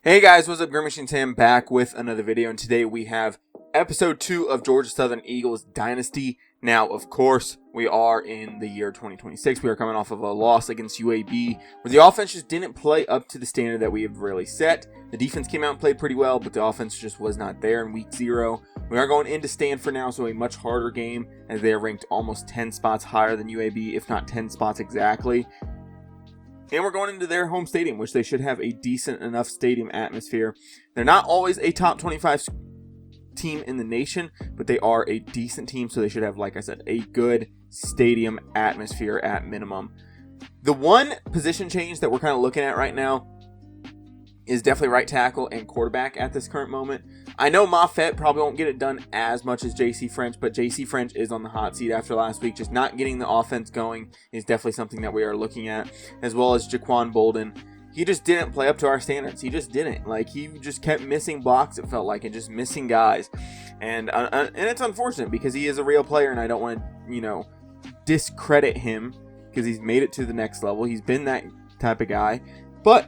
Hey guys, what's up? Grimace and Tim back with another video, and today we have episode 2 of Georgia Southern Eagles Dynasty. Now, of course, we are in the year 2026. We are coming off of a loss against UAB, where the offense just didn't play up to the standard that we have really set. The defense came out and played pretty well, but the offense just was not there in week 0. We are going into Stanford now, so a much harder game, as they are ranked almost 10 spots higher than UAB, if not 10 spots exactly. And we're going into their home stadium, which they should have a decent enough stadium atmosphere. They're not always a top 25 team in the nation, but they are a decent team, so they should have, like I said, a good stadium atmosphere at minimum. The one position change that we're kind of looking at right now is definitely right tackle and quarterback at this current moment. I know Moffett probably won't get it done as much as J.C. French, but J.C. French is on the hot seat after last week. Just not getting the offense going is definitely something that we are looking at, as well as Jaquan Bolden. He just didn't play up to our standards. He just didn't. He just kept missing blocks, it felt like, and just missing guys. And it's unfortunate because he is a real player, and I don't want to, discredit him because he's made it to the next level. He's been that type of guy. But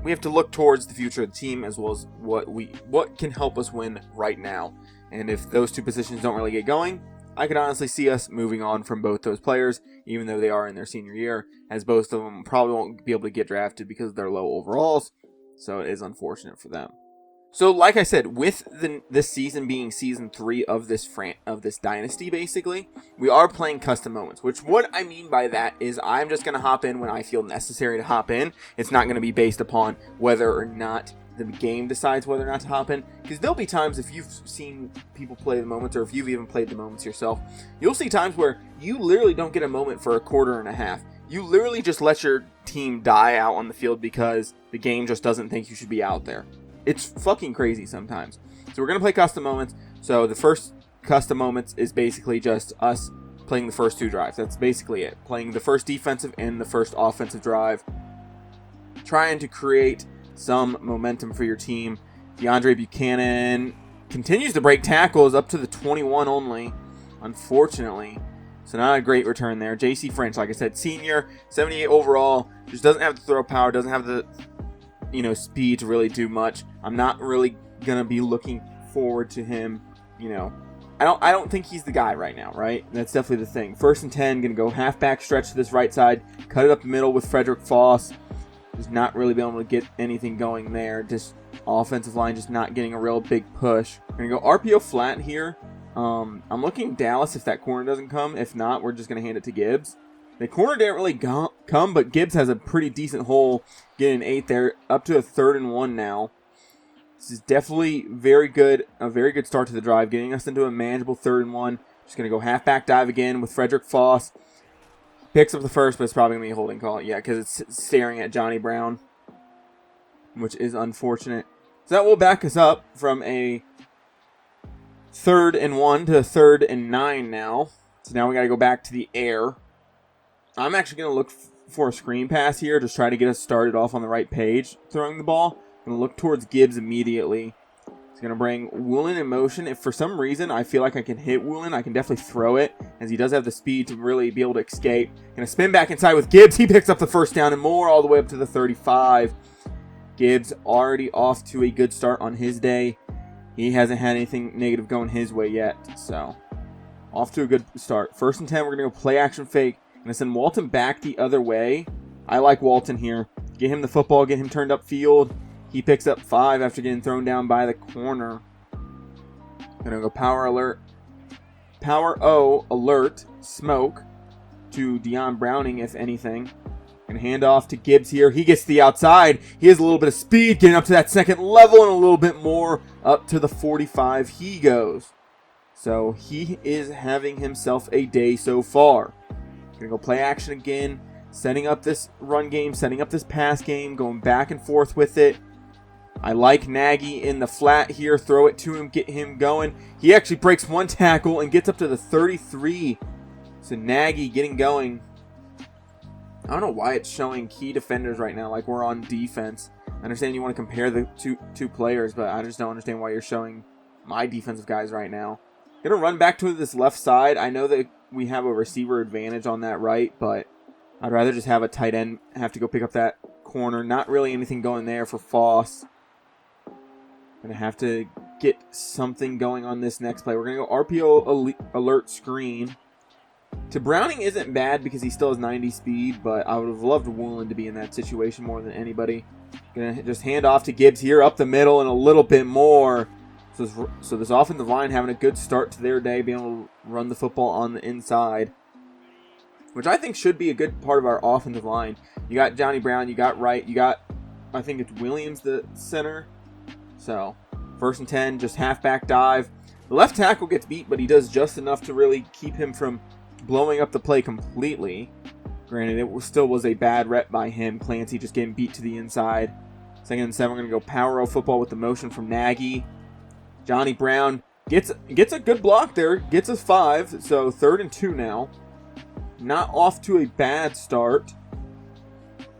we have to look towards the future of the team, as well as what can help us win right now. And if those two positions don't really get going, I could honestly see us moving on from both those players, even though they are in their senior year, as both of them probably won't be able to get drafted because of their low overalls. So it is unfortunate for them. So, like I said, with this season being season 3 of this dynasty, basically, we are playing custom moments. Which, what I mean by that is, I'm just going to hop in when I feel necessary to hop in. It's not going to be based upon whether or not the game decides whether or not to hop in. Because there'll be times, if you've seen people play the moments, or if you've even played the moments yourself, you'll see times where you literally don't get a moment for a quarter and a half. You literally just let your team die out on the field because the game just doesn't think you should be out there. It's fucking crazy sometimes. So we're going to play custom moments. So the first custom moments is basically just us playing the first 2 drives. That's basically it. Playing the first defensive and the first offensive drive. Trying to create some momentum for your team. DeAndre Buchanan continues to break tackles up to the 21 only, unfortunately. So not a great return there. J.C. French, like I said, senior, 78 overall. Just doesn't have the throw power, doesn't have the speed to really do much. I'm not really gonna be looking forward to him. I don't think he's the guy right now, right? That's definitely the thing. 1st and 10, gonna go halfback stretch to this right side, cut it up the middle with Frederick Foss. Just not really being able to get anything going there. Just offensive line just not getting a real big push. We're gonna go RPO flat here. I'm looking at Dallas if that corner doesn't come. If not, we're just gonna hand it to Gibbs. The corner didn't really come, but Gibbs has a pretty decent hole, getting an 8 there, up to a 3rd and 1 now. This is definitely a very good start to the drive, getting us into a manageable 3rd and 1. Just going to go halfback dive again with Frederick Foss. Picks up the first, but it's probably going to be a holding call. Yeah, because it's staring at Johnny Brown, which is unfortunate. So that will back us up from a 3rd and 1 to a 3rd and 9 now. So now we got to go back to the air. I'm actually going to look for a screen pass here, just try to get us started off on the right page throwing the ball. I'm going to look towards Gibbs immediately. He's going to bring Woolen in motion. If for some reason I feel like I can hit Woolen, I can definitely throw it, as he does have the speed to really be able to escape. Going to spin back inside with Gibbs. He picks up the first down and more, all the way up to the 35. Gibbs already off to a good start on his day. He hasn't had anything negative going his way yet, so off to a good start. 1st and 10, we're going to go play action fake. I'm going to send Walton back the other way. I like Walton here. Get him the football, get him turned upfield. He picks up 5 after getting thrown down by the corner. Going to go power O alert, smoke to Deion Browning, if anything. Going to hand off to Gibbs here. He gets to the outside. He has a little bit of speed, getting up to that 2nd level and a little bit more up to the 45 he goes. So he is having himself a day so far. Going to go play action again, setting up this run game, setting up this pass game, going back and forth with it. I like Nagy in the flat here. Throw it to him, get him going. He actually breaks 1 tackle and gets up to the 33. So Nagy getting going. I don't know why it's showing key defenders right now like we're on defense. I understand you want to compare the two players, but I just don't understand why you're showing my defensive guys right now. Going to run back to this left side. I know that we have a receiver advantage on that right, but I'd rather just have a tight end have to go pick up that corner. Not really anything going there for Foss. Gonna have to get something going on this next play. We're gonna go RPO alert screen. To Browning isn't bad because he still has 90 speed, but I would have loved Woolen to be in that situation more than anybody. Gonna just hand off to Gibbs here up the middle and a little bit more. So this offensive line having a good start to their day, being able to run the football on the inside, which I think should be a good part of our offensive line. You got Johnny Brown, you got Wright, you got, I think it's Williams, the center. So 1st and 10, just halfback dive. The left tackle gets beat, but he does just enough to really keep him from blowing up the play completely. Granted, it still was a bad rep by him. Clancy just getting beat to the inside. 2nd and 7, we're going to go power football with the motion from Nagy. Johnny Brown gets a good block there, gets us 5, so 3rd and 2 now. Not off to a bad start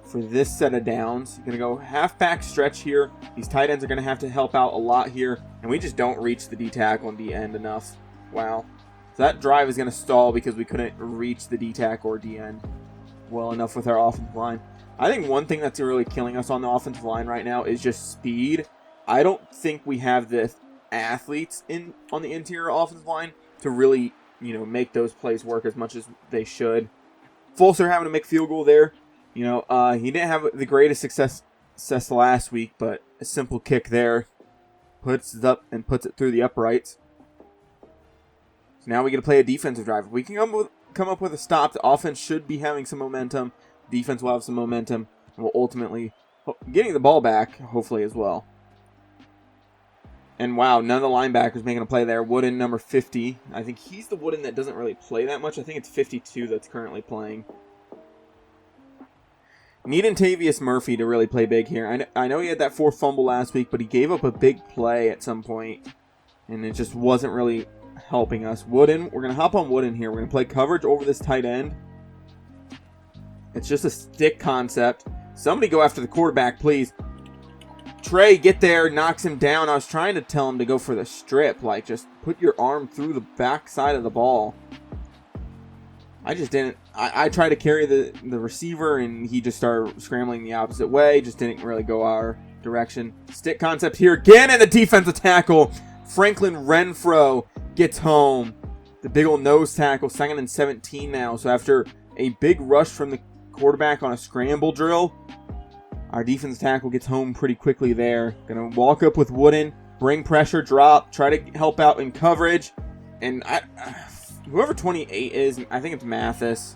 for this set of downs. Going to go halfback stretch here. These tight ends are going to have to help out a lot here, and we just don't reach the D tackle and D end enough. Wow. So that drive is going to stall because we couldn't reach the D tackle or D end well enough with our offensive line. I think one thing that's really killing us on the offensive line right now is just speed. I don't think we have the athletes on the interior offensive line to really, make those plays work as much as they should. Fulser having to make field goal there. He didn't have the greatest success last week, but a simple kick there puts it up and puts it through the uprights. So now we get to play a defensive drive. If we can come up with a stop, the offense should be having some momentum. Defense will have some momentum, and will ultimately getting the ball back, hopefully, as well. And wow, none of the linebackers making a play there. Wooden, number 50. I think he's the Wooden that doesn't really play that much. I think it's 52 that's currently playing. Need Antavius Murphy to really play big here. I know he had that 4th fumble last week, but he gave up a big play at some point, and it just wasn't really helping us. Wooden, we're going to hop on Wooden here. We're going to play coverage over this tight end. It's just a stick concept. Somebody go after the quarterback, please. Trey, get there, knocks him down. I was trying to tell him to go for the strip. Like, just put your arm through the back side of the ball. I just didn't. I tried to carry the receiver, and he just started scrambling the opposite way. Just didn't really go our direction. Stick concept here again, and the defensive tackle. Franklin Renfro gets home. The big old nose tackle, 2nd and 17 now. So after a big rush from the quarterback on a scramble drill, our defensive tackle gets home pretty quickly there. Gonna walk up with Wooden, bring pressure, drop, try to help out in coverage. And whoever 28 is, I think it's Mathis.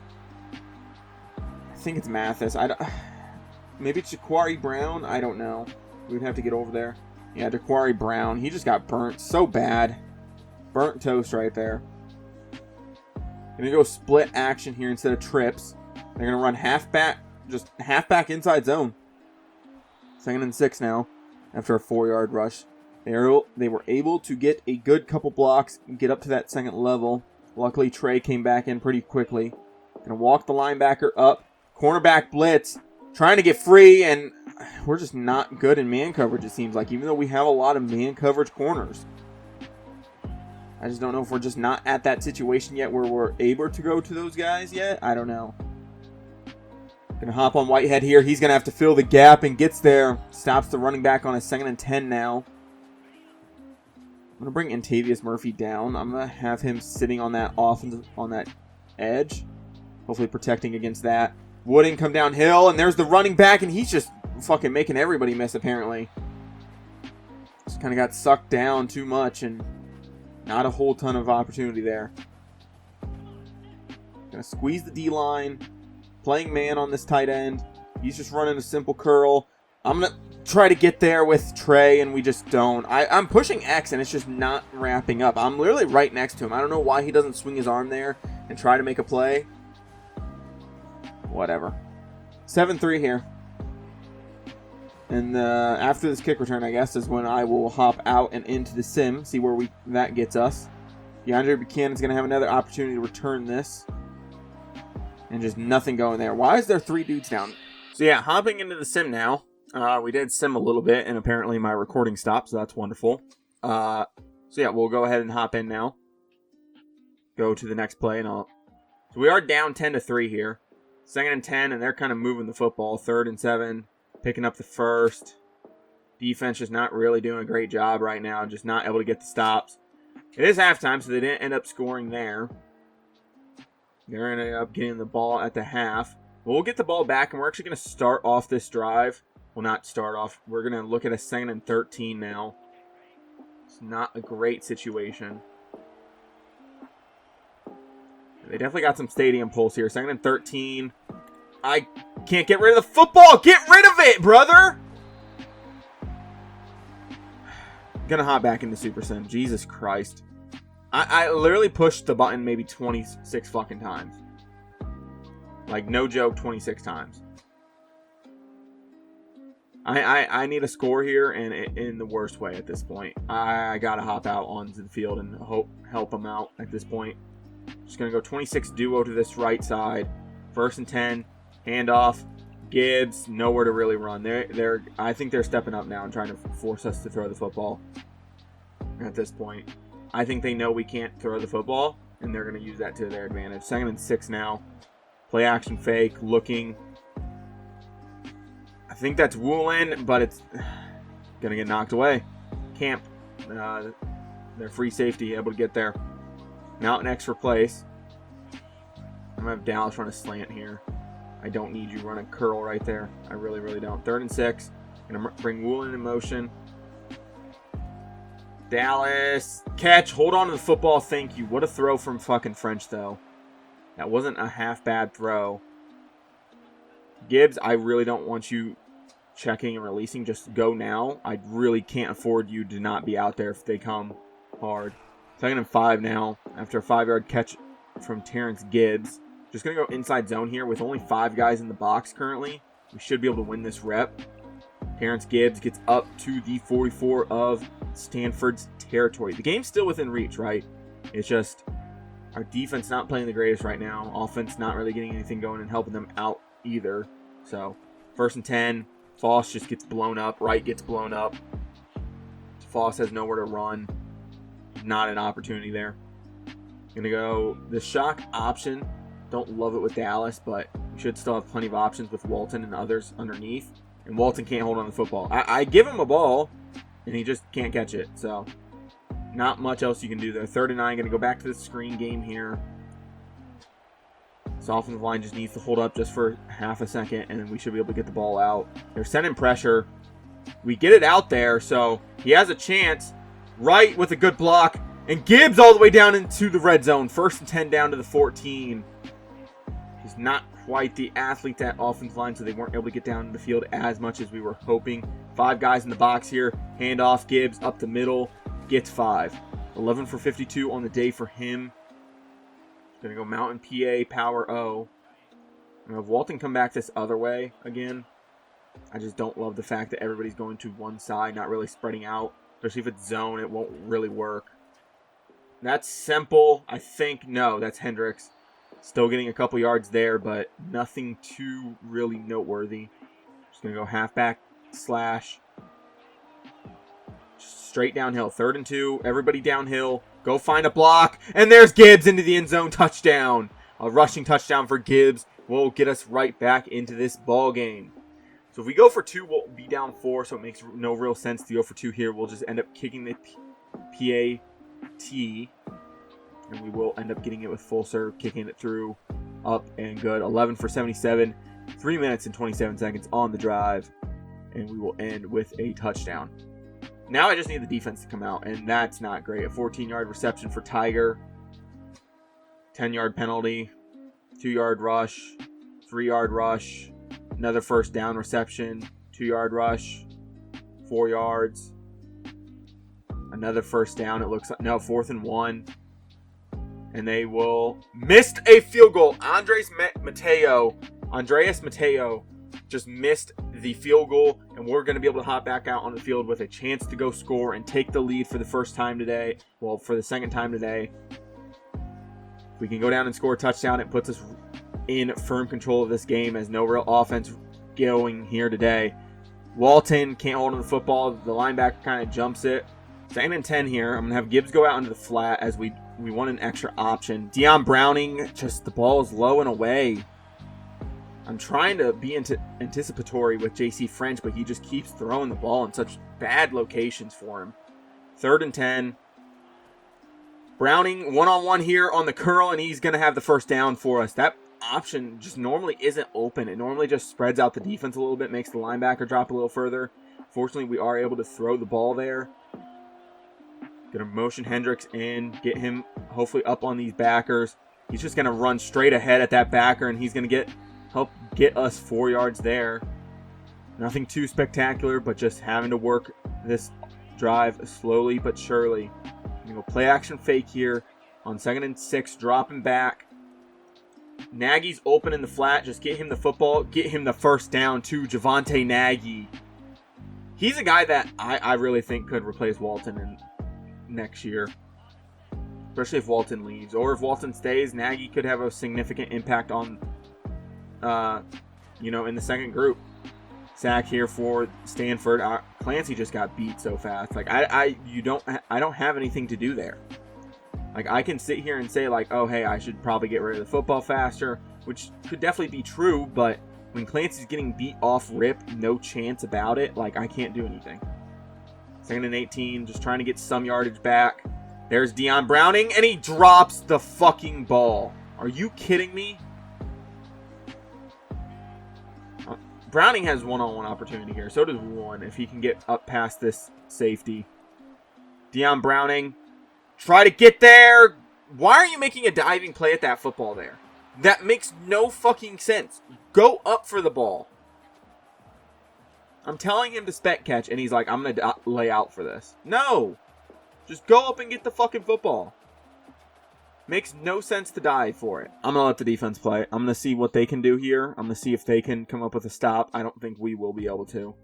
Maybe it's Jaquari Brown. I don't know. We'd have to get over there. Yeah, Jaquari Brown. He just got burnt so bad. Burnt toast right there. Gonna go split action here instead of trips. They're gonna run halfback, just halfback inside zone. 2nd and 6 now, after a 4-yard rush. They were able to get a good couple blocks and get up to that 2nd level. Luckily, Trey came back in pretty quickly. Gonna walk the linebacker up. Cornerback blitz. Trying to get free, and we're just not good in man coverage, it seems like, even though we have a lot of man coverage corners. I just don't know if we're just not at that situation yet where we're able to go to those guys yet. I don't know. Gonna hop on Whitehead here. He's gonna have to fill the gap and gets there. Stops the running back on a 2nd and 10 now. I'm gonna bring Antavius Murphy down. I'm gonna have him sitting on that edge, hopefully protecting against that. Wooden come downhill, and there's the running back, and he's just fucking making everybody miss apparently. Just kind of got sucked down too much, and not a whole ton of opportunity there. Gonna squeeze the D-line. Playing man on this tight end. He's just running a simple curl. I'm going to try to get there with Trey, and we just don't. I'm pushing X, and it's just not wrapping up. I'm literally right next to him. I don't know why he doesn't swing his arm there and try to make a play. Whatever. 7-3 here. And after this kick return, I guess, is when I will hop out and into the sim, see where that gets us. DeAndre Buchanan's going to have another opportunity to return this. And just nothing going there. Why is there 3 dudes down? So yeah, hopping into the sim now. We did sim a little bit, and apparently my recording stopped, so that's wonderful. So yeah, we'll go ahead and hop in now. Go to the next play, and So we are down 10-3 here. 2nd and 10, and they're kind of moving the football. 3rd and 7, picking up the first. Defense just not really doing a great job right now. Just not able to get the stops. It is halftime, so they didn't end up scoring there. They're ended up getting the ball at the half. We'll get the ball back, and we're actually going to start off this drive. Well, not start off. We're going to look at a 2nd and 13 now. It's not a great situation. They definitely got some stadium pulse here. 2nd and 13. I can't get rid of the football. Get rid of it, brother. Gonna hop back into Super Sim. Jesus Christ. I literally pushed the button maybe 26 fucking times. Like, no joke, 26 times. I need a score here, and in the worst way at this point. I gotta hop out onto the field and help them out at this point. Just going to go 26 duo to this right side. 1st and 10. Handoff. Gibbs. Nowhere to really run. I think they're stepping up now and trying to force us to throw the football at this point. I think they know we can't throw the football, and they're going to use that to their advantage. 2nd and 6 now. Play action fake. Looking. I think that's Woolen, but it's going to get knocked away. Camp. Their free safety able to get there. Now an extra place. I'm going to have Dallas run a slant here. I don't need you run a curl right there. I really, really don't. 3rd and 6. Going to bring Woolen in motion. Dallas. Catch. Hold on to the football. Thank you. What a throw from fucking French, though. That wasn't a half bad throw. Gibbs, I really don't want you checking and releasing. Just go now. I really can't afford you to not be out there if they come hard. 2nd and 5 now, after a 5-yard catch from Terrence Gibbs. Just going to go inside zone here with only 5 guys in the box currently. We should be able to win this rep. Terrence Gibbs gets up to the 44 of Stanford's territory. The game's still within reach, right? It's just our defense not playing the greatest right now. Offense not really getting anything going and helping them out either. So, 1st and 10. Foss just gets blown up. Wright gets blown up. Foss has nowhere to run. Not an opportunity there. Gonna go the shock option. Don't love it with Dallas, but we should still have plenty of options with Walton and others underneath. And Walton can't hold on to the football. I give him a ball, and he just can't catch it. So, not much else you can do there. 3rd and 9. Gonna go back to the screen game here. This offensive line just needs to hold up just for half a second, and then we should be able to get the ball out. They're sending pressure. We get it out there, so he has a chance. Wright with a good block. And Gibbs all the way down into the red zone. 1st and 10 down to the 14. He's not quite the athlete that offensive line, so they weren't able to get down the field as much as we were hoping. 5 guys in the box here. Handoff. Gibbs up the middle. Gets 5. 11 for 52 on the day for him. Going to go Mountain PA, Power O. I'm going to have Walton come back this other way again. I just don't love the fact that everybody's going to one side, not really spreading out. Especially if it's zone, it won't really work. That's Semple. I think, no, that's Hendricks. Still getting a couple yards there, but nothing too really noteworthy. Just going to go halfback slash. Straight downhill. 3rd and 2. Everybody downhill. Go find a block. And there's Gibbs into the end zone. Touchdown. A rushing touchdown for Gibbs will get us right back into this ball game. So if we go for 2, we'll be down 4, so it makes no real sense to go for 2 here. We'll just end up kicking the PAT, and we will end up getting it with full serve, kicking it through, up and good. 11 for 77, 3 minutes and 27 seconds on the drive, and we will end with a touchdown. Now I just need the defense to come out, and that's not great. A 14-yard reception for Tiger, 10-yard penalty, 2-yard rush, 3-yard rush, another 1st down reception, 2-yard rush, 4 yards, another 1st down. It looks like, no, 4th and 1. And they will missed a field goal. Andres Mateo just missed the field goal, and we're going to be able to hop back out on the field with a chance to go score and take the lead for the first time today. Well, for the second time today. If we can go down and score a touchdown, it puts us in firm control of this game as no real offense going here today. Walton can't hold on the football. The linebacker kind of jumps it. 2nd and 10 here. I'm going to have Gibbs go out into the flat as we want an extra option. Deion Browning, just the ball is low and away. I'm trying to be anticipatory with JC French, but he just keeps throwing the ball in such bad locations for him. 3rd and 10. Browning one-on-one here on the curl, and he's going to have the first down for us. That option just normally isn't open. It normally just spreads out the defense a little bit, makes the linebacker drop a little further. Fortunately, we are able to throw the ball there. Going to motion Hendricks in, get him hopefully up on these backers. He's just going to run straight ahead at that backer, and he's going to help get us 4 yards there. Nothing too spectacular, but just having to work this drive slowly but surely. I'm going to go play action fake here on 2nd and 6, dropping back. Nagy's open in the flat. Just get him the football. Get him the first down to Javonte Nagy. He's a guy that I really think could replace Walton next year. Especially if Walton leaves. Or if Walton stays, Nagy could have a significant impact on, in the second group. Sack here for Stanford. Clancy just got beat so fast. Like, I don't have anything to do there. Like, I can sit here and say, like, oh, hey, I should probably get rid of the football faster, which could definitely be true, but when Clancy's getting beat off rip, no chance about it, like, I can't do anything. 2nd and 18, just trying to get some yardage back. There's Deion Browning, and he drops the fucking ball. Are you kidding me? Browning has one-on-one opportunity here. So does Warren if he can get up past this safety. Deion Browning, try to get there. Why are you making a diving play at that football there? That makes no fucking sense. Go up for the ball. I'm telling him to spec catch, and he's like, I'm going to lay out for this. No. Just go up and get the fucking football. Makes no sense to dive for it. I'm going to let the defense play. I'm going to see what they can do here. I'm going to see if they can come up with a stop. I don't think we will be able to.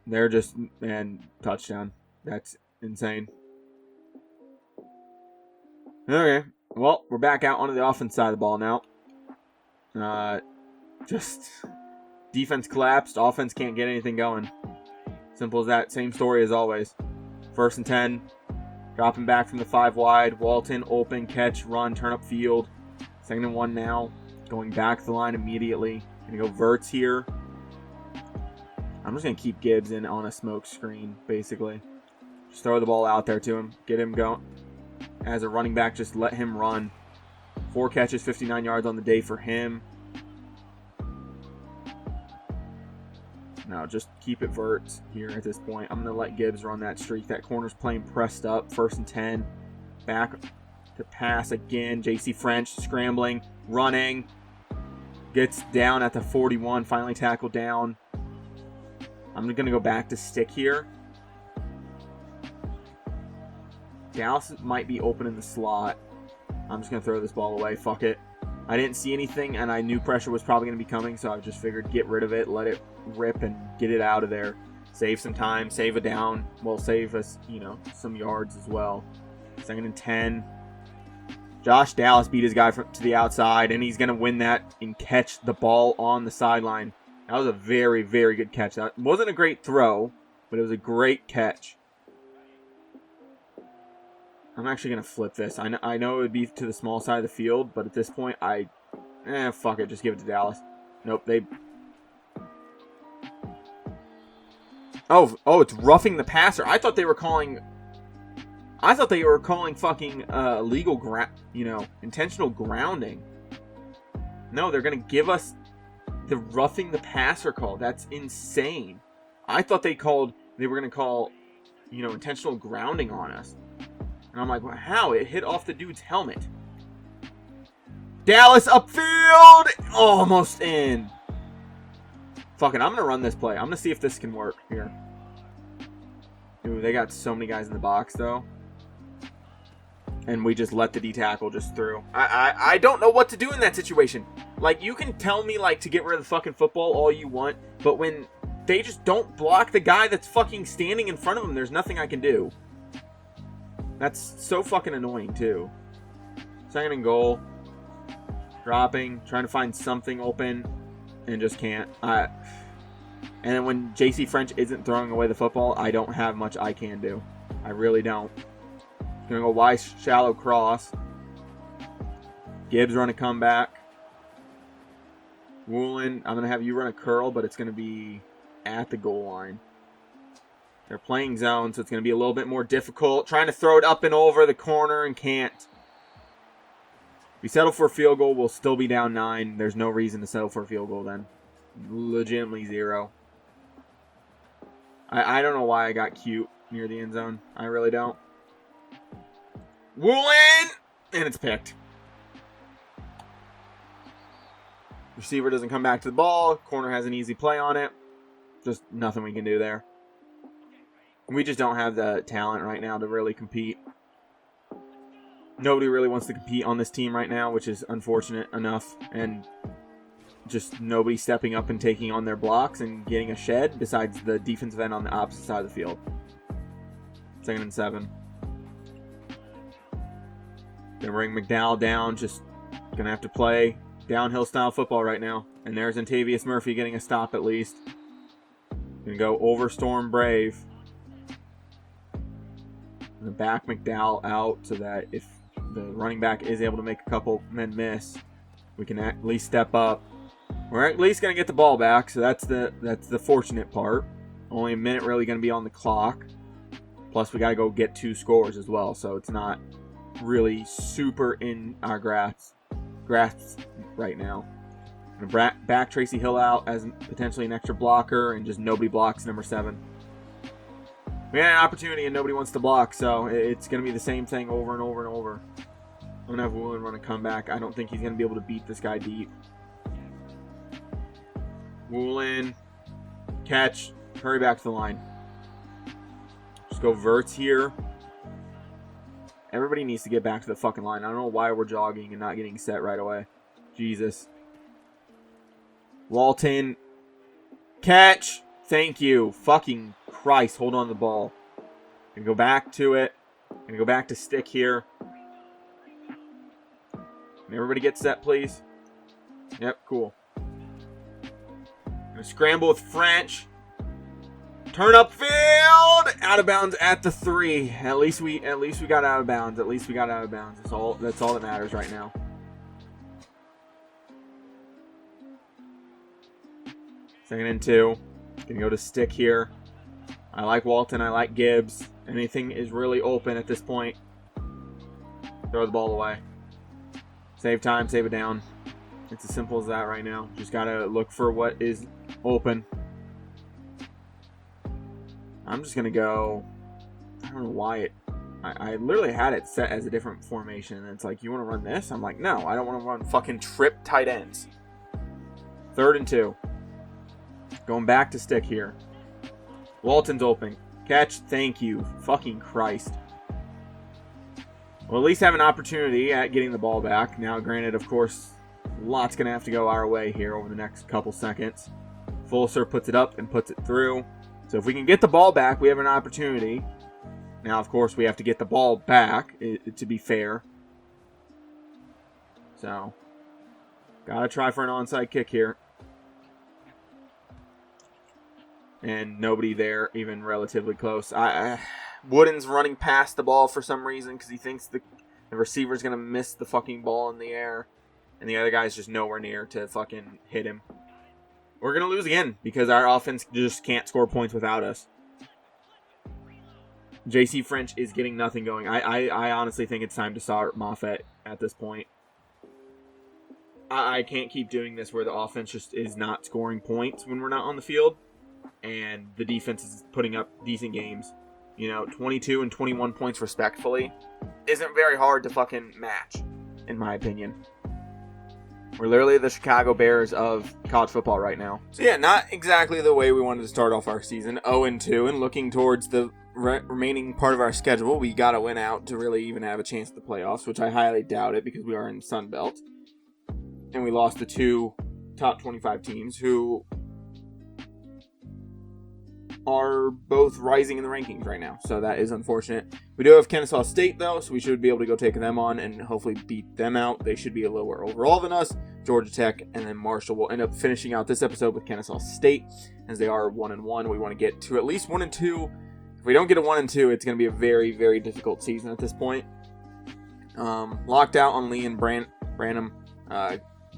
They're just, touchdown. That's insane. Okay. Well, we're back out onto the offense side of the ball now. Just defense collapsed. Offense can't get anything going. Simple as that. Same story as always. 1st and 10. Dropping back from the 5 wide. Walton, open, catch, run, turn up field. 2nd and 1 now. Going back to the line immediately. Going to go verts here. I'm just going to keep Gibbs in on a smoke screen, basically. Just throw the ball out there to him. Get him going. As a running back, just let him run. 4 catches, 59 yards on the day for him. No, just keep it verts here at this point. I'm going to let Gibbs run that streak. That corner's playing pressed up. 1st and 10. Back to pass again. JC French scrambling, running. Gets down at the 41. Finally tackled down. I'm going to go back to stick here. Dallas might be open in the slot. I'm just going to throw this ball away. Fuck it. I didn't see anything, and I knew pressure was probably going to be coming, so I just figured get rid of it, let it rip, and get it out of there. Save some time, save a down. Well, save us, some yards as well. 2nd and 10. Josh Dallas beat his guy to the outside, and he's going to win that and catch the ball on the sideline. That was a very, very good catch. That wasn't a great throw, but it was a great catch. I'm actually going to flip this. I know it would be to the small side of the field, but at this point, fuck it. Just give it to Dallas. Nope, Oh, it's roughing the passer. I thought they were calling fucking intentional grounding. No, they're going to give us the roughing the passer call. That's insane. I thought they were going to call, intentional grounding on us. And I'm like, well, how? It hit off the dude's helmet. Dallas upfield! Almost in. Fuck it, I'm going to run this play. I'm going to see if this can work here. Ooh, they got so many guys in the box, though. And we just let the D-tackle just through. I don't know what to do in that situation. Like, you can tell me, to get rid of the fucking football all you want, but when they just don't block the guy that's fucking standing in front of them, there's nothing I can do. That's so fucking annoying, too. 2nd and goal. Dropping. Trying to find something open. And just can't. And then when JC French isn't throwing away the football, I don't have much I can do. I really don't. Gonna go wide shallow cross. Gibbs run a comeback. Woolen, I'm going to have you run a curl, but it's going to be at the goal line. They're playing zone, so it's going to be a little bit more difficult. Trying to throw it up and over the corner and can't. If we settle for a field goal, we'll still be down 9. There's no reason to settle for a field goal then. Legitimately 0. I don't know why I got cute near the end zone. I really don't. Woolen! And it's picked. Receiver doesn't come back to the ball. Corner has an easy play on it. Just nothing we can do there. We just don't have the talent right now to really compete. Nobody really wants to compete on this team right now, which is unfortunate enough. And just nobody stepping up and taking on their blocks and getting a shed besides the defensive end on the opposite side of the field. 2nd and 7. Gonna bring McDowell down. Just gonna have to play downhill style football right now. And there's Antavius Murphy getting a stop at least. Gonna go over Storm Brave. Gonna back McDowell out so that if the running back is able to make a couple men miss, we can at least step up. We're at least gonna get the ball back, so that's the fortunate part. Only a minute really gonna be on the clock. Plus we gotta go get 2 scores as well, so it's not really super in our grasp right now. I'm gonna back Tracy Hill out as potentially an extra blocker, and just nobody blocks number 7. We had an opportunity and nobody wants to block, so it's going to be the same thing over and over and over. I'm going to have Woolen run a comeback. I don't think he's going to be able to beat this guy deep. Woolen, catch, hurry back to the line. Just go verts here. Everybody needs to get back to the fucking line. I don't know why we're jogging and not getting set right away. Jesus. Walton, catch. Thank you. Fucking Christ. Hold on to the ball. Gonna go back to it. Gonna go back to stick here. Can everybody get set, please? Yep, cool. Gonna scramble with French. Turn up field. Out of bounds at the 3. At least we got out of bounds. At least we got out of bounds. That's all that matters right now. Second and 2. Gonna go to stick here. I like Walton. I like Gibbs. Anything is really open at this point. Throw the ball away. Save time. Save it down. It's as simple as that right now. Just gotta look for what is open. I'm just gonna go. I don't know why it. I literally had it set as a different formation. And it's like, you want to run this? I'm like, no, I don't want to run fucking trip tight ends. 3rd and 2. Going back to stick here. Walton's open. Catch. Thank you. Fucking Christ. We'll at least have an opportunity at getting the ball back. Now, granted, of course, lots going to have to go our way here over the next couple seconds. Fulser puts it up and puts it through. So if we can get the ball back, we have an opportunity. Now, of course, we have to get the ball back, to be fair. So, gotta try for an onside kick here. And nobody there, even relatively close. Wooden's running past the ball for some reason because he thinks the receiver's going to miss the fucking ball in the air. And the other guy's just nowhere near to fucking hit him. We're going to lose again because our offense just can't score points without us. JC French is getting nothing going. I honestly think it's time to start Moffett at this point. I can't keep doing this where the offense just is not scoring points when we're not on the field. And the defense is putting up decent games. 22 and 21 points respectfully isn't very hard to fucking match, in my opinion. We're literally the Chicago Bears of college football right now. So yeah, not exactly the way we wanted to start off our season. 0-2, and looking towards the remaining part of our schedule, we got to win out to really even have a chance at the playoffs, which I highly doubt it because we are in Sun Belt. And we lost to 2 top 25 teams who are both rising in the rankings right now, so that is unfortunate. We do have Kennesaw State, though, so we should be able to go take them on and hopefully beat them out. They should be lower overall than us. Georgia Tech, and then Marshall will end up finishing out this episode with Kennesaw State, as they are 1-1. We want to get to at least 1-2. If we don't get a 1-2, it's going to be a very, very difficult season at this point. Locked out on Lee and Branham.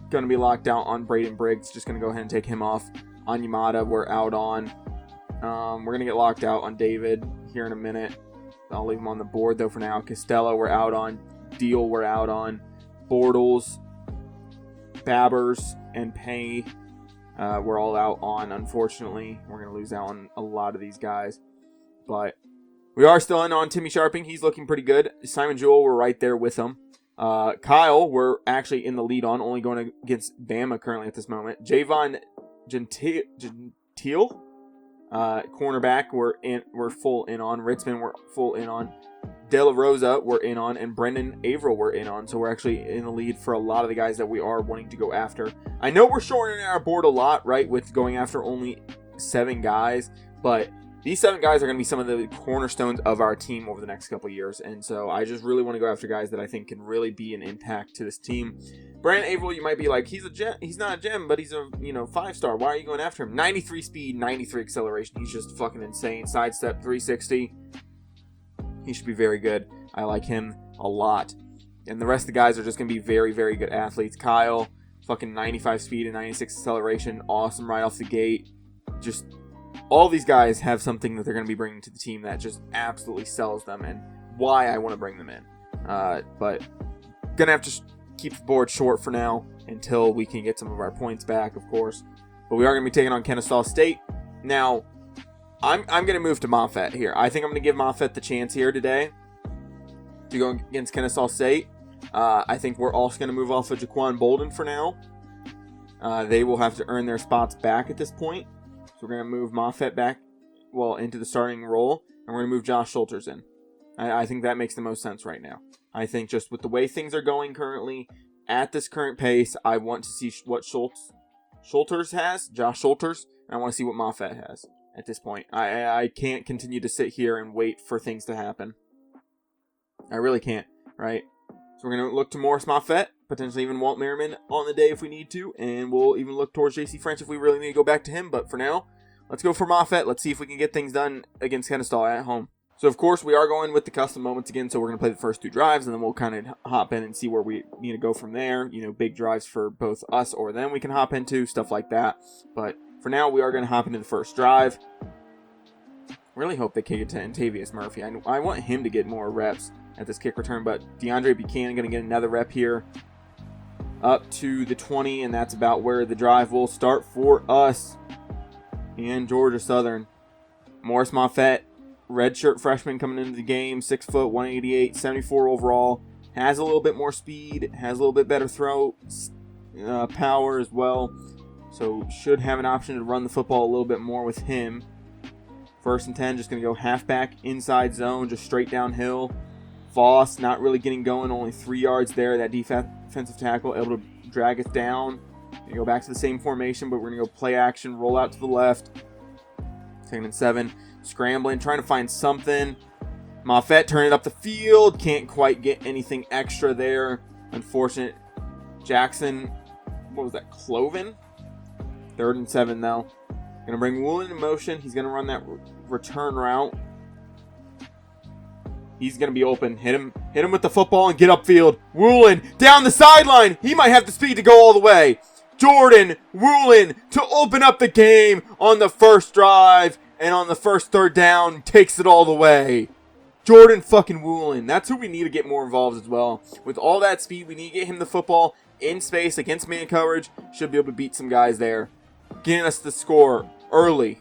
going to be locked out on Braden Briggs. Just going to go ahead and take him off. On Yamada, we're out on. We're going to get locked out on David here in a minute. I'll leave him on the board, though, for now. Costello, we're out on. Deal, we're out on. Bortles, Babbers, and Pay, we're all out on, unfortunately. We're going to lose out on a lot of these guys. But we are still in on Timmy Sharping. He's looking pretty good. Simon Jewell, we're right there with him. Kyle, we're actually in the lead on, only going against Bama currently at this moment. Javon Gentile, cornerback, we're full in on. Ritzman, we're full in on. De La Rosa, we're in on, and Brendan Averill, we're in on. So we're actually in the lead for a lot of the guys that we are wanting to go after. I know we're shortening our board a lot, right, with going after only 7 guys, but these 7 guys are going to be some of the cornerstones of our team over the next couple of years. And so I just really want to go after guys that I think can really be an impact to this team. Brandon Averill, you might be like, he's not a gem, but he's a 5-star. Why are you going after him? 93 speed, 93 acceleration. He's just fucking insane. Sidestep 360. He should be very good. I like him a lot. And the rest of the guys are just going to be very, very good athletes. Kyle, fucking 95 speed and 96 acceleration. Awesome right off the gate. Just all these guys have something that they're going to be bringing to the team that just absolutely sells them and why I want to bring them in. But going to have to keep the board short for now until we can get some of our points back, of course. But we are going to be taking on Kennesaw State. Now, I'm going to move to Moffett here. I think I'm going to give Moffett the chance here today to go against Kennesaw State. I think we're also going to move off of Jaquan Bolden for now. They will have to earn their spots back at this point. So we're going to move Moffett back, into the starting role, and we're going to move Josh Schulters in. I think that makes the most sense right now. I think just with the way things are going currently, at this current pace, I want to see what Schulters has, Josh Schulters, and I want to see what Moffett has. At this point, I can't continue to sit here and wait for things to happen. I really can't, right? So we're going to look to Morris Moffett, potentially even Walt Merriman on the day if we need to, and we'll even look towards J.C. French if we really need to go back to him. But for now, let's go for Moffett. Let's see if we can get things done against Kennesaw at home. So, of course, we are going with the custom moments again, so we're going to play the first 2 drives, and then we'll kind of hop in and see where we need to go from there. Big drives for both us or them we can hop into, stuff like that. But for now, we are going to hop into the first drive. Really hope they kick it to Antavius Murphy. I want him to get more reps at this kick return, but DeAndre Buchanan going to get another rep here. Up to the 20, and that's about where the drive will start for us and Georgia Southern. Morris Moffett, redshirt freshman coming into the game, 6 foot, 188, 74 overall. Has a little bit more speed, has a little bit better throw power as well. So should have an option to run the football a little bit more with him. 1st and 10, just going to go halfback inside zone, just straight downhill. Voss not really getting going, only 3 yards there. That defensive tackle able to drag us down. Going to go back to the same formation, but we're going to go play action, roll out to the left. 2nd and 7, scrambling, trying to find something. Moffett turning it up the field, can't quite get anything extra there. Unfortunate. Jackson, what was that, Cloven? 3rd and 7 though. Going to bring Woolen in motion. He's going to run that return route. He's going to be open. Hit him with the football and get upfield. Woolen down the sideline. He might have the speed to go all the way. Jordan Woolen to open up the game on the first drive and on the first 3rd down takes it all the way. Jordan fucking Woolen. That's who we need to get more involved as well. With all that speed, we need to get him the football in space against man coverage. Should be able to beat some guys there. Getting us the score early.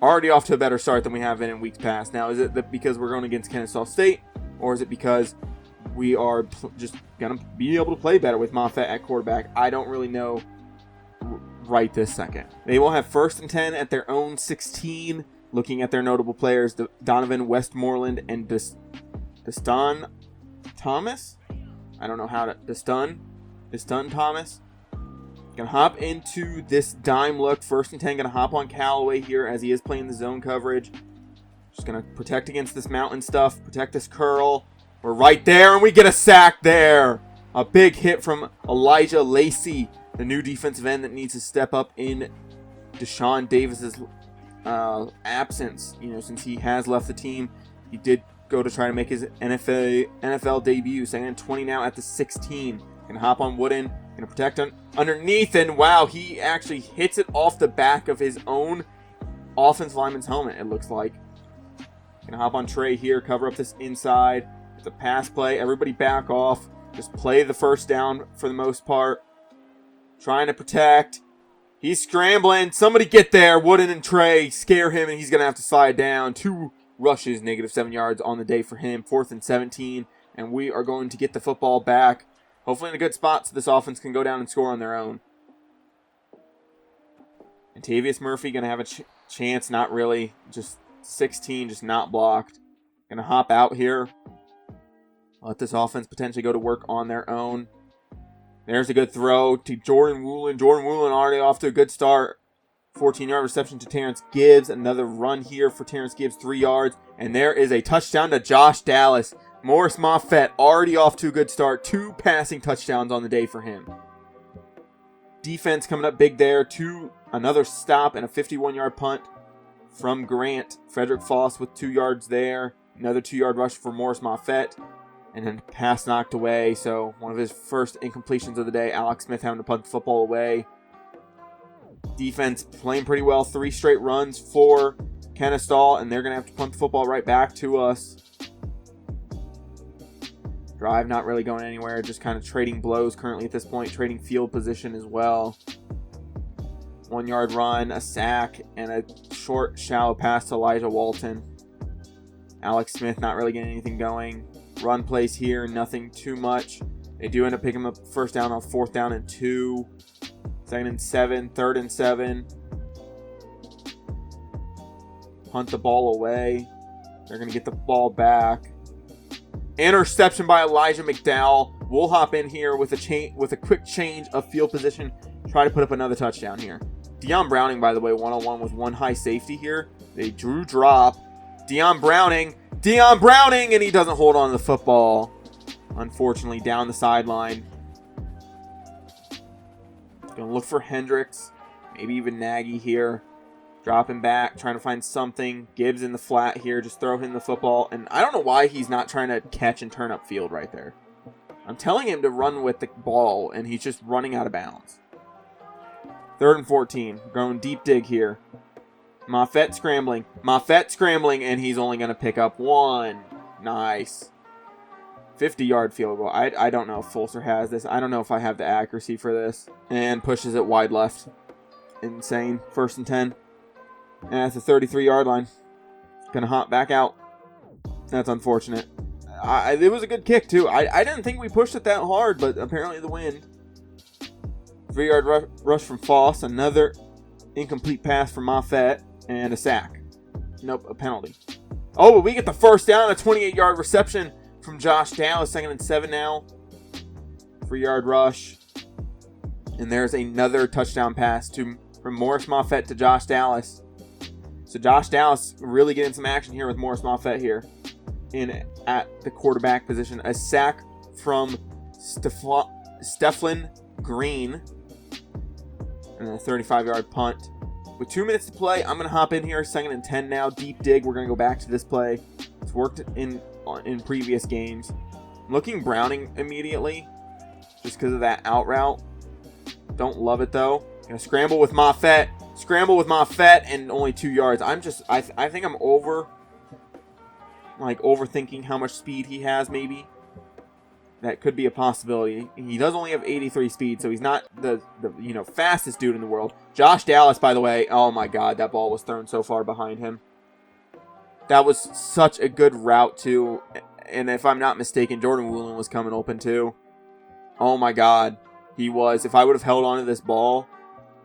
Already off to a better start than we have been in weeks past. Now, is it that because we're going against Kennesaw State, or is it because we are just going to be able to play better with Moffett at quarterback? I don't really know right this second. They will have 1st and 10 at their own 16. Looking at their notable players, Donovan Westmoreland and Deston Thomas. I don't know how to... Deston Thomas. Gonna hop into this dime look. 1st and 10. Gonna hop on Callaway here as he is playing the zone coverage. Just gonna protect against this mountain stuff. Protect this curl. We're right there, and we get a sack there. A big hit from Elijah Lacey, the new defensive end that needs to step up in Deshaun Davis's absence. Since he has left the team, he did go to try to make his NFL debut. 2nd and 20 now at the 16. Gonna hop on Wooden. Gonna protect underneath, and wow, he actually hits it off the back of his own offensive lineman's helmet, it looks like. Gonna hop on Trey here, cover up this inside. It's a pass play. Everybody back off. Just play the first down for the most part. Trying to protect. He's scrambling. Somebody get there. Wooden and Trey scare him, and he's going to have to slide down. 2 rushes, -7 yards on the day for him. 4th and 17, and we are going to get the football back. Hopefully in a good spot so this offense can go down and score on their own. And Tavius Murphy going to have a chance. Not really. Just 16, just not blocked. Going to hop out here. Let this offense potentially go to work on their own. There's a good throw to Jordan Woolen. Jordan Woolen already off to a good start. 14-yard reception to Terrence Gibbs. Another run here for Terrence Gibbs, 3 yards. And there is a touchdown to Josh Dallas. Morris Moffett already off to a good start. 2 passing touchdowns on the day for him. Defense coming up big there. Another stop and a 51-yard punt from Grant. Frederick Foss with 2 yards there. Another 2-yard rush for Morris Moffett. And then pass knocked away. So one of his first incompletions of the day. Alex Smith having to punt the football away. Defense playing pretty well. 3 straight runs for Kennesaw. And they're going to have to punt the football right back to us. Drive not really going anywhere. Just kind of trading blows currently at this point. Trading field position as well. 1-yard run, a sack, and a short, shallow pass to Elijah Walton. Alex Smith not really getting anything going. Run plays here, nothing too much. They do end up picking up first down on 4th down and 2. 2nd and 7, 3rd and 7. Punt the ball away. They're going to get the ball back. Interception by Elijah McDowell. We'll hop in here with a quick change of field position. Try to put up another touchdown here. Deion Browning, by the way, one-on-one with 1 high safety here. They drew drop. Deion Browning, and he doesn't hold on to the football. Unfortunately, down the sideline. Going to look for Hendricks, maybe even Nagy here. Dropping back, trying to find something. Gibbs in the flat here, just throw him the football. And I don't know why he's not trying to catch and turn upfield right there. I'm telling him to run with the ball, and he's just running out of bounds. 3rd and 14, going deep dig here. Moffett scrambling, and he's only going to pick up 1. Nice. 50-yard field goal. I don't know if Fulser has this. I don't know if I have the accuracy for this. And pushes it wide left. Insane. 1st and 10. And that's the 33-yard line. Going to hop back out. That's unfortunate. It was a good kick, too. I didn't think we pushed it that hard, but apparently the wind. 3-yard rush from Foss. Another incomplete pass from Moffett. And a sack. Nope, a penalty. Oh, but we get the first down. A 28-yard reception from Josh Dallas. 2nd and 7 now. 3-yard rush. And there's another touchdown pass from Morris Moffett to Josh Dallas. So Josh Dallas really getting some action here with Morris Moffett here at the quarterback position. A sack from Stefan Green. And a 35-yard punt. With 2 minutes to play, I'm going to hop in here. 2nd and 10 now. Deep dig. We're going to go back to this play. It's worked in previous games. Looking Browning immediately. Just because of that out route. Don't love it, though. Going to scramble with Moffett. And only 2 yards. I think I'm overthinking how much speed he has, maybe. That could be a possibility. He does only have 83 speed, so he's not the fastest dude in the world. Josh Dallas, by the way, oh my god, that ball was thrown so far behind him. That was such a good route, too. And if I'm not mistaken, Jordan Woolen was coming open, too. Oh my god, he was. If I would have held on to this ball.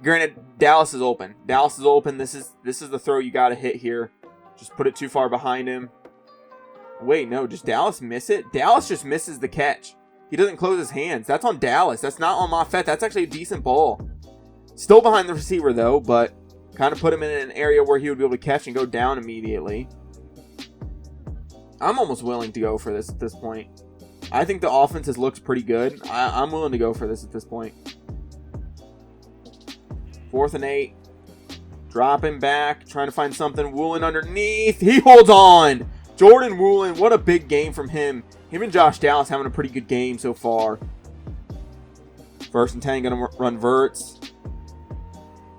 Granted, Dallas is open. This is the throw you got to hit here. Just put it too far behind him. Wait, no, does Dallas miss it? Dallas just misses the catch. He doesn't close his hands. That's on Dallas. That's not on Moffett. That's actually a decent ball. Still behind the receiver, though, but kind of put him in an area where he would be able to catch and go down immediately. I'm almost willing to go for this at this point. I think the offense has looked pretty good. I'm willing to go for this at this point. 4th and 8. Dropping back, trying to find something. Woolen underneath. He holds on. Jordan Woolen, what a big game from him. Him and Josh Dallas having a pretty good game so far. First and 10, going to run verts.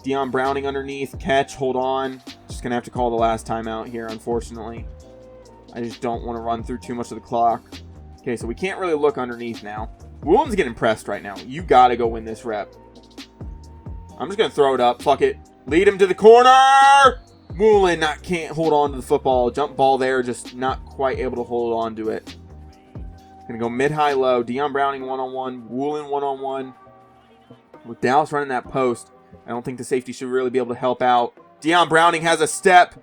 Deion Browning underneath. Catch, hold on. Just going to have to call the last timeout here, unfortunately. I just don't want to run through too much of the clock. Okay, so we can't really look underneath now. Woolen's getting pressed right now. You got to go win this rep. I'm just going to throw it up. Fuck it. Lead him to the corner. Woolen can't hold on to the football. Jump ball there, just not quite able to hold on to it. Going to go mid-high low. Deion Browning one-on-one. Woolen one-on-one. With Dallas running that post, I don't think the safety should really be able to help out. Deion Browning has a step.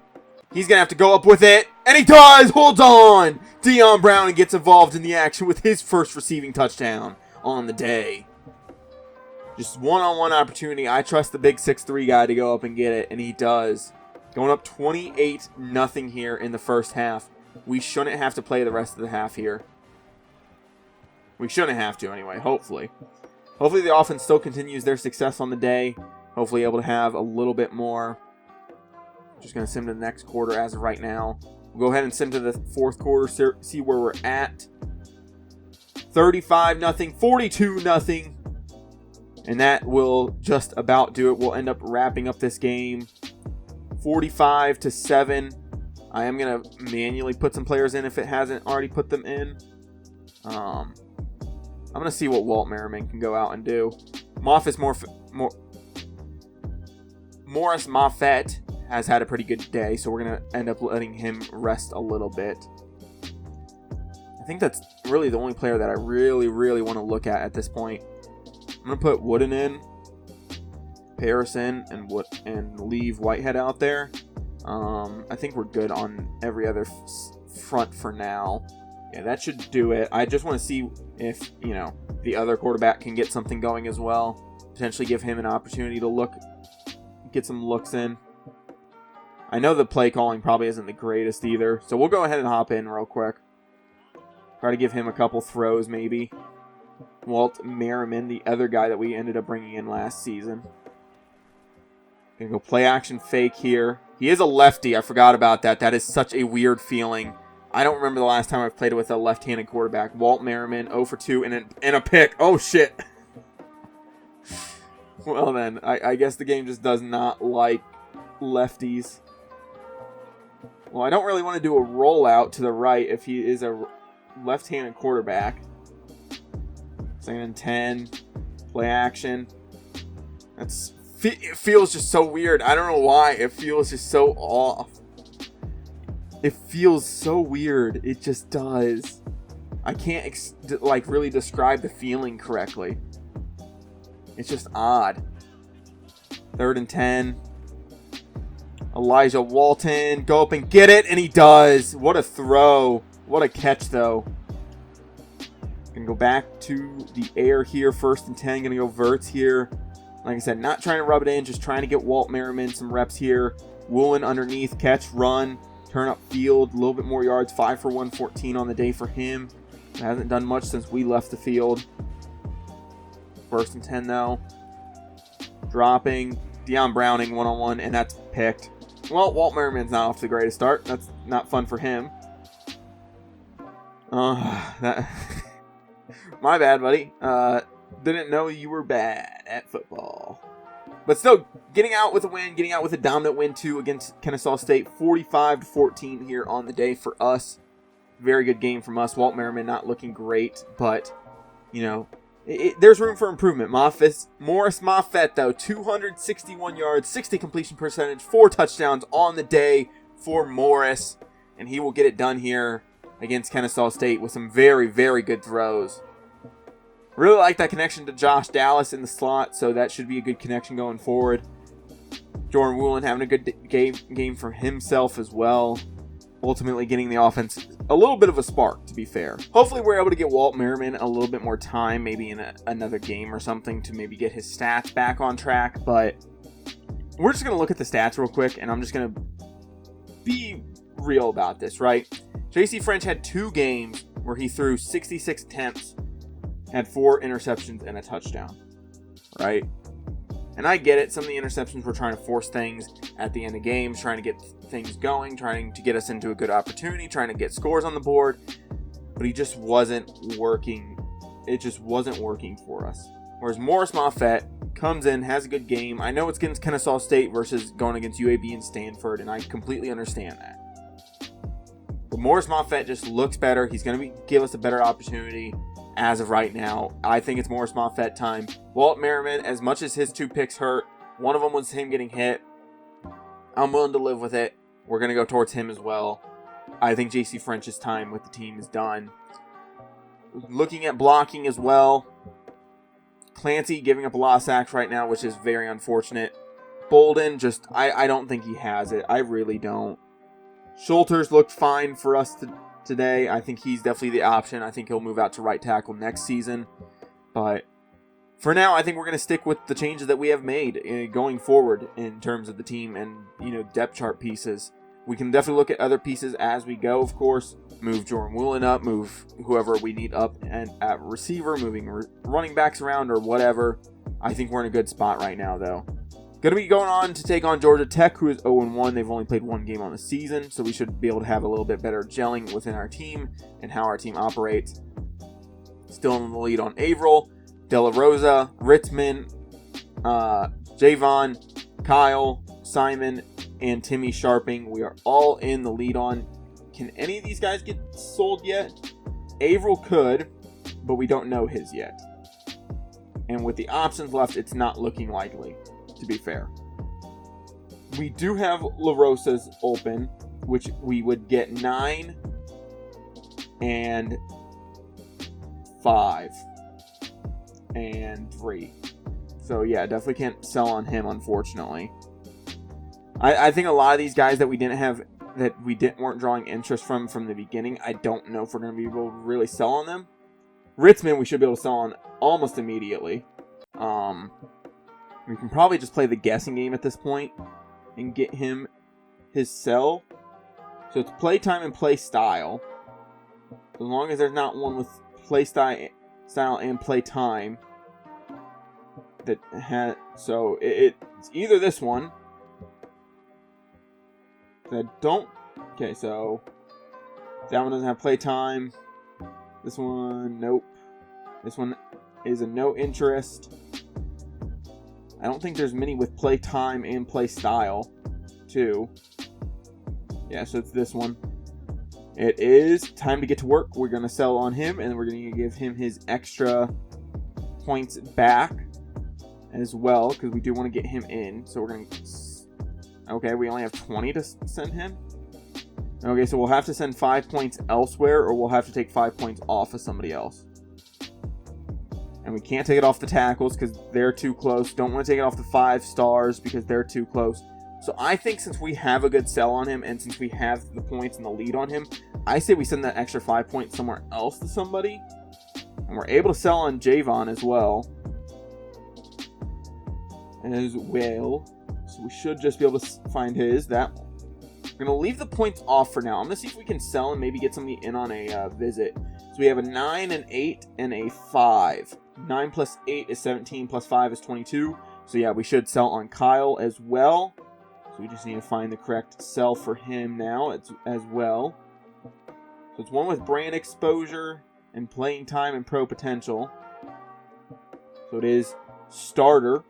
He's going to have to go up with it. And he does! Holds on! Deion Browning gets involved in the action with his first receiving touchdown on the day. Just one-on-one opportunity. I trust the big 6'3" guy to go up and get it, and he does. Going up 28-0 here in the first half. We shouldn't have to play the rest of the half here. We shouldn't have to anyway, hopefully. Hopefully the offense still continues their success on the day. Hopefully able to have a little bit more. Just going to sim to the next quarter as of right now. We'll go ahead and sim to the fourth quarter, see where we're at. 35-0, 42-0. And that will just about do it. We'll end up wrapping up this game 45-7. I am going to manually put some players in if it hasn't already put them in. I'm going to see what Walt Merriman can go out and do. Morris Moffett has had a pretty good day, so we're going to end up letting him rest a little bit. I think that's really the only player that I really want to look at this point. I'm going to put Wooden in, Paris in, and leave Whitehead out there. I think we're good on every other front for now. Yeah, that should do it. I just want to see if, the other quarterback can get something going as well. Potentially give him an opportunity to get some looks in. I know the play calling probably isn't the greatest either, so we'll go ahead and hop in real quick. Try to give him a couple throws maybe. Walt Merriman, the other guy that we ended up bringing in last season. Gonna go play action fake here. He is a lefty. I forgot about that. That is such a weird feeling. I don't remember the last time I've played with a left-handed quarterback. Walt Merriman, 0 for 2, and a pick. Oh, shit. Well, then, I guess the game just does not like lefties. Well, I don't really want to do a rollout to the right if he is a left-handed quarterback. 2nd and 10. Play action. It feels just so weird. I don't know why. It feels just so off. It feels so weird. It just does. I can't really describe the feeling correctly. It's just odd. 3rd and 10. Elijah Walton. Go up and get it. And he does. What a throw. What a catch, though. Gonna go back to the air here. 1st and 10. Gonna go verts here. Like I said, not trying to rub it in. Just trying to get Walt Merriman some reps here. Woolen underneath. Catch, run. Turn up field, a little bit more yards, 5 for 114 on the day for him. Hasn't done much since we left the field. 1st and 10 though. Dropping. Deion Browning one-on-one, and that's picked. Well, Walt Merriman's not off to the greatest start. That's not fun for him. My bad, buddy. Didn't know you were bad at football. But still, getting out with a win, getting out with a dominant win, too, against Kennesaw State. 45-14 here on the day for us. Very good game from us. Walt Merriman not looking great, but, there's room for improvement. Morris Moffett, though, 261 yards, 60 completion percentage, 4 touchdowns on the day for Morris. And he will get it done here against Kennesaw State with some very, very good throws. Really like that connection to Josh Dallas in the slot, so that should be a good connection going forward. Jordan Woolen having a good game for himself as well. Ultimately getting the offense a little bit of a spark, to be fair. Hopefully we're able to get Walt Merriman a little bit more time, maybe in another game or something, to maybe get his stats back on track. But we're just going to look at the stats real quick, and I'm just going to be real about this, right? J.C. French had 2 games where he threw 66 attempts, had 4 interceptions and a touchdown, right? And I get it. Some of the interceptions were trying to force things at the end of games, trying to get things going, trying to get us into a good opportunity, trying to get scores on the board. But he just wasn't working. It just wasn't working for us. Whereas Morris Moffett comes in, has a good game. I know it's against Kennesaw State versus going against UAB and Stanford, and I completely understand that. But Morris Moffett just looks better. He's going to give us a better opportunity as of right now. I think it's Morris Moffett time. Walt Merriman, as much as his 2 picks hurt, one of them was him getting hit. I'm willing to live with it. We're going to go towards him as well. I think J.C. French's time with the team is done. Looking at blocking as well, Clancy giving up a lot of sacks right now, which is very unfortunate. Bolden, I don't think he has it. I really don't. Schulters looked fine for us today. I think he's definitely the option. I think he'll move out to right tackle next season. But for now, I think we're going to stick with the changes that we have made going forward in terms of the team and, depth chart pieces. We can definitely look at other pieces as we go, of course. Move Jordan Woolen up, move whoever we need up and at receiver, moving running backs around or whatever. I think we're in a good spot right now, though. Going to be going on to take on Georgia Tech, who is 0-1. They've only played 1 game on the season, so we should be able to have a little bit better gelling within our team and how our team operates. Still in the lead on Averill, De La Rosa, Ritzman, Javon, Kyle, Simon, and Timmy Sharping. We are all in the lead on. Can any of these guys get sold yet? Averill could, but we don't know his yet. And with the options left, it's not looking likely, to be fair. We do have La Rosa's open, which we would get 9 and 5 and 3. So yeah, definitely can't sell on him, unfortunately. I think a lot of these guys that we didn't have, that we weren't drawing interest from the beginning, I don't know if we're going to be able to really sell on them. Ritzman, we should be able to sell on almost immediately. We can probably just play the guessing game at this point and get him his sell. So it's play time and play style. As long as there's not one with play style and play time that has. So it's either this one. Okay, so that one doesn't have play time. This one, nope. This one is a no interest. I don't think there's many with play time and play style, too. Yeah, so it's this one. It is time to get to work. We're going to sell on him, and we're going to give him his extra points back as well, because we do want to get him in. So we're going to... Okay, we only have 20 to send him. Okay, so we'll have to send 5 points elsewhere, or we'll have to take 5 points off of somebody else. And we can't take it off the tackles because they're too close. Don't want to take it off the 5 stars because they're too close. So I think since we have a good sell on him, and since we have the points and the lead on him, I say we send that extra 5 points somewhere else to somebody. And we're able to sell on Javon as well. So we should just be able to find his. We're going to leave the points off for now. I'm going to see if we can sell and maybe get somebody in on a visit. So we have a 9, an 8, and a 5. 9 plus 8 is 17, plus 5 is 22. So yeah, we should sell on Kyle as well. So we just need to find the correct sell for him now as well. So it's one with brand exposure and playing time and pro potential. So it is starter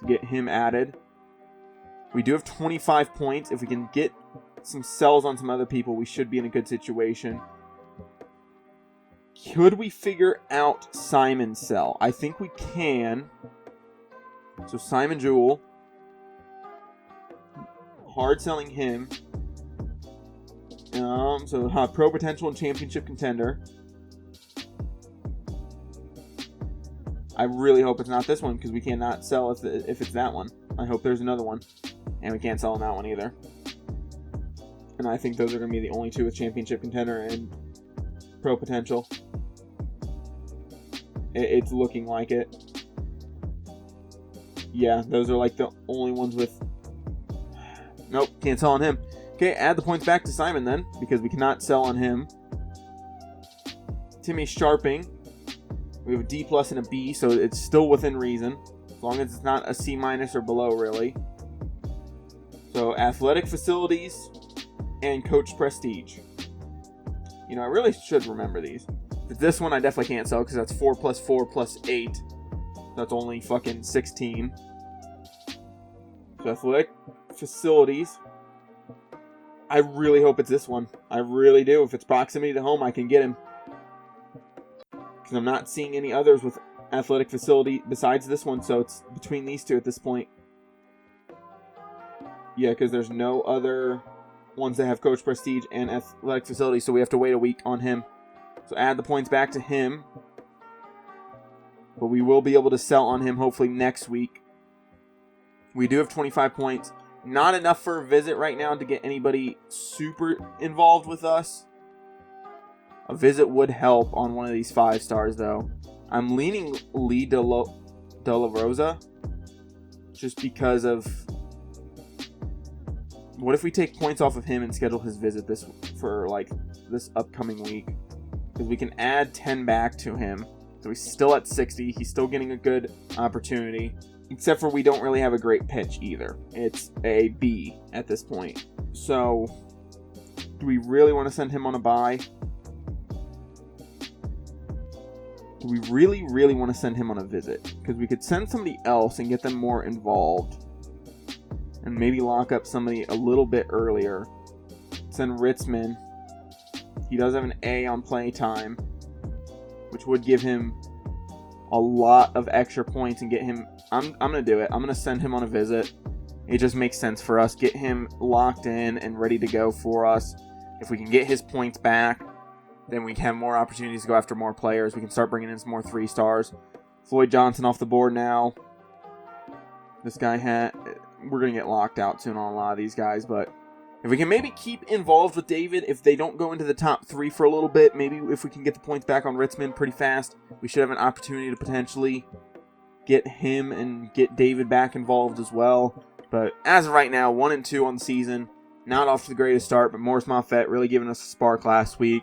to get him added. We do have 25 points. If we can get some sells on some other people, we should be in a good situation. Could we figure out Simon's sell? I think we can. So Simon Jewell. Hard selling him. So pro potential and championship contender. I really hope it's not this one because we cannot sell if it's that one. I hope there's another one. And we can't sell on that one either. And I think those are going to be the only two with championship contender and pro potential. It's looking like it. Yeah, those are like the only ones with... Nope, can't sell on him. Okay, add the points back to Simon then, because we cannot sell on him. Timmy Sharping. We have a D plus and a B, so it's still within reason. As long as it's not a C minus or below, really. So, athletic facilities and coach prestige. You know, I really should remember these. But this one I definitely can't sell because that's 4 plus 4 plus 8. That's only fucking 16. So athletic facilities. I really hope it's this one. I really do. If it's proximity to home, I can get him. Because I'm not seeing any others with athletic facility besides this one, so it's between these two at this point. Yeah, because there's no other ones that have coach prestige and athletic facility, so we have to wait a week on him. So add the points back to him. But we will be able to sell on him hopefully next week. We do have 25 points. Not enough for a visit right now to get anybody super involved with us. A visit would help on one of these 5 stars, though. I'm leaning Lee De La Rosa just because of... What if we take points off of him and schedule his visit this upcoming week? Because we can add 10 back to him. So he's still at 60. He's still getting a good opportunity. Except for we don't really have a great pitch either. It's a B at this point. So, do we really want to send him on a bye? Do we really, really want to send him on a visit? Because we could send somebody else and get them more involved. And maybe lock up somebody a little bit earlier. Send Ritzman. He does have an A on play time, which would give him a lot of extra points and get him... I'm going to do it. I'm going to send him on a visit. It just makes sense for us. Get him locked in and ready to go for us. If we can get his points back, then we have more opportunities to go after more players. We can start bringing in some more 3 stars. Floyd Johnson off the board now. This guy we're going to get locked out soon on a lot of these guys, but if we can maybe keep involved with David, if they don't go into the top 3 for a little bit, maybe if we can get the points back on Ritzman pretty fast, we should have an opportunity to potentially get him and get David back involved as well. But as of right now, 1-2 on the season. Not off to the greatest start, but Morris Moffett really giving us a spark last week.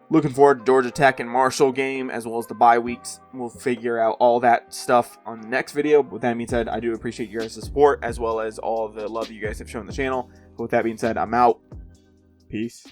Looking forward to Georgia Tech and Marshall game, as well as the bye weeks. We'll figure out all that stuff on the next video. But with that being said, I do appreciate your guys' support, as well as all of the love you guys have shown the channel. But with that being said, I'm out. Peace.